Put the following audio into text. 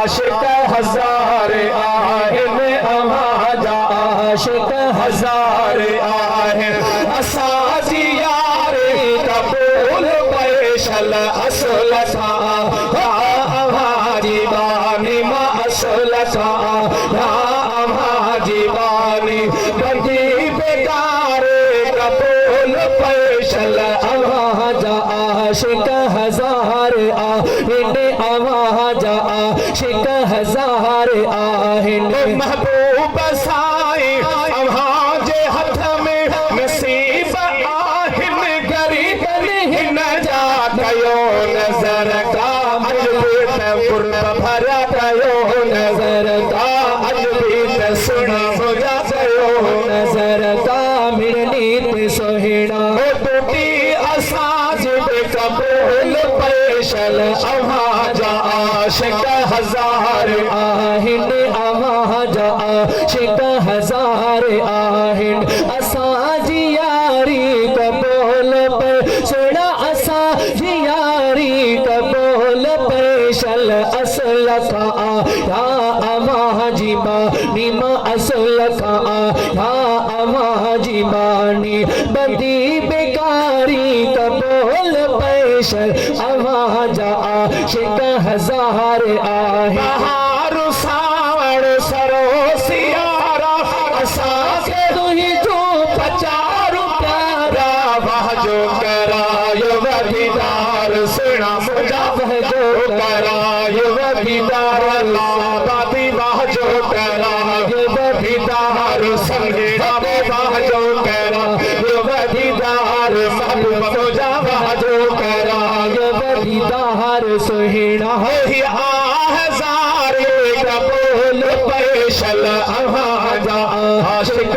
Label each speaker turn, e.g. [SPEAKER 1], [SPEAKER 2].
[SPEAKER 1] आशिक हज़ारे आहिन अव्हा जा आशिक हज़ारे आहिन असांजी यारी कबूल पैशल असल सां अव्हा जी बानी मां असल सां अव्हा जी बानी बंदी बेकार कबूल पैशल अव्हा जा आशिक हज़ारे आहिन अव्हा जा आशिक हज़ारे आहिन महबूब साईं अव्हा जे हथ में नसीब आहिन गरीबनि हिन जा कयो नज़र का अजबी त कुर्ब भरिया कयो नज़र का अजबी त सुण मुंहिंजा कयो नज़र का मिलनी ते सुहिणा टूटी असांजी बि कबूल पैशल अव्हा जा आशिक हज़ारे आहिन अव्हा जा आशिक हज़ारे आहिन असांजी यारी कबूल पैशल असांजी यारी कबूल पैशल असल खां या अव्हा जी बानी मां असल खां या अव्हा जी बानी बंदी बेकारी कबूल पैशल अव्हा जा आशिक हज़ारे आहिन बहार सावण सरो सियारा असांखे तुही तूं पचारू प्यारा वहजो करायो वदीदार सुणा मुंहिंजा वहजो करायो वदीदार लाबादी वहजो करायो वदीदार संगीता में वहजो करायो वदीदार महबूब मुंहिंजा वहजो करायो वदीदार सुहिणा ही हज़ारे कबूल पैशल अव्हा जा आशिक